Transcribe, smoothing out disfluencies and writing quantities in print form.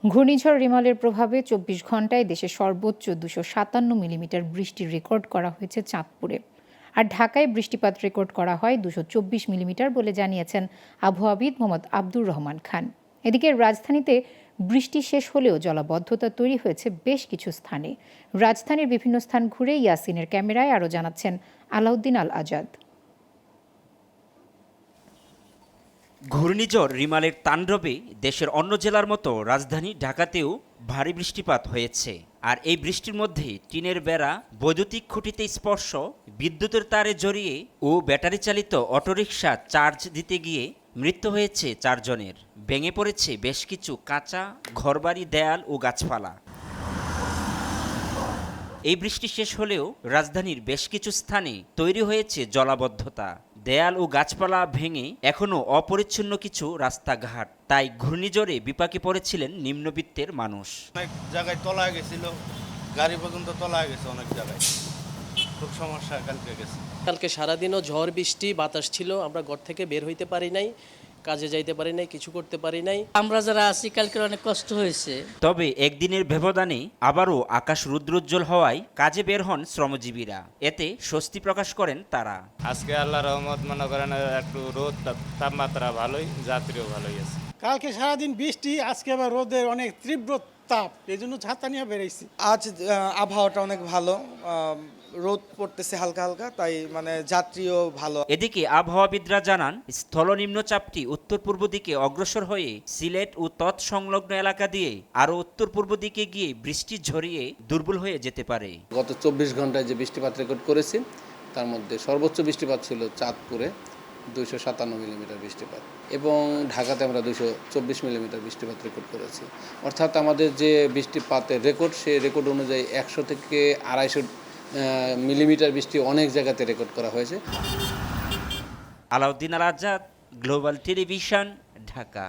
ঘূর্ণিঝড় রিমালের প্রভাবে ২৪ ঘন্টায় দেশে সর্বোচ্চ ২৫৭ মিলিমিটার বৃষ্টি রেকর্ড করা হয়েছে চাঁদপুরে। আর ঢাকায় বৃষ্টিপাত রেকর্ড করা হয় ২২৪ মিলিমিটার বলে জানিয়েছেন আবহাওয়াবিদ মোহাম্মদ আব্দুর রহমান খান। এদিকে রাজধানীতে বৃষ্টি শেষ হলেও জলাবদ্ধতা তৈরি হয়েছে বেশ কিছু স্থানে। রাজধানীর বিভিন্ন স্থান ঘুরে ইয়াসিনের ক্যামেরায় আরও জানাচ্ছেন আলাউদ্দিন আল আজাদ। ঘূর্ণিঝড় রিমালের তাণ্ডবে দেশের অন্য জেলার মতো রাজধানী ঢাকাতেও ভারী বৃষ্টিপাত হয়েছে। আর এই বৃষ্টির মধ্যে টিনের বেড়া, বৈদ্যুতিক খুঁটিতে স্পর্শ, বিদ্যুতের তারে জড়িয়ে ও ব্যাটারি চালিত অটোরিকশা চার্জ দিতে গিয়ে মৃত্যু হয়েছে 4 জনের। ভেঙে পড়েছে বেশ কিছু কাঁচা ঘরবাড়ি, দেয়াল ও গাছপালা। এই বৃষ্টি শেষ হলেও রাজধানীর বেশ কিছু স্থানে তৈরি হয়েছে জলাবদ্ধতা। দেয়াল ও গাছপালা ভেঙে এখনও অপরিচ্ছন্ন কিছু রাস্তাঘাট। তাই ঘূর্ণিঝড়ে বিপাকে পড়েছিলেন নিম্নবিত্তের মানুষ। অনেক জায়গায় তলায় গেছিল, গাড়ি পর্যন্ত তলায় গেছে অনেক জায়গায়। খুব সমস্যা কালকে সারাদিনও ঝড় বৃষ্টি বাতাস ছিল, আমরা ঘর থেকে বের হইতে পারি নাই, কাজে যাইতে পারি নাই, কিছু করতে পারি নাই। আমরা যারা আছি কালকে অনেক কষ্ট হয়েছে। তবে একদিনের ব্যবধানে আবারও আকাশ রুদ্রোজ্জ্বল হওয়ায় কাজে বের হন শ্রমজীবীরা। এতে স্বস্তি প্রকাশ করেন তারা। আজকে আল্লাহ রহমত মনে করেন একটু রোদ, তাপমাত্রা ভালোই, যাত্রীও ভালোই আছে। কালকে সারাদিন বৃষ্টি, আজকে আবার রোদের অনেক তীব্র তাপ, এই জন্য ছাতা নিয়ে বেরিয়েছি। আজ আবহাওয়াটা অনেক ভালো, রোদ পড়তেছে হালকা হালকা, তাই মানে যাত্রীও ভালো। এদিকে আবহাওয়াবিদরা জানান, স্থলনিম্নচাপটি উত্তর পূর্ব দিকে অগ্রসর হয়ে সিলেট ও তৎসংলগ্ন এলাকা দিয়ে আরও উত্তর পূর্ব দিকে গিয়ে বৃষ্টি ঝরিয়ে দুর্বল হয়ে যেতে পারে। গত ২৪ ঘন্টায় যে বৃষ্টিপাত রেকর্ড করেছি তার মধ্যে সর্বোচ্চ বৃষ্টিপাত ছিল চাঁদপুরে ২৫৭ মিলিমিটার বৃষ্টিপাত, এবং ঢাকাতে আমরা ২২৪ মিলিমিটার বৃষ্টিপাত রেকর্ড করেছি। অর্থাৎ আমাদের যে বৃষ্টিপাতের রেকর্ড, সেই রেকর্ড অনুযায়ী ১০০ থেকে ২৫০ মিলিমিটার বৃষ্টি অনেক জায়গাতে রেকর্ড করা হয়েছে। আলাউদ্দিন আল আজাদ, গ্লোবাল টেলিভিশন, ঢাকা।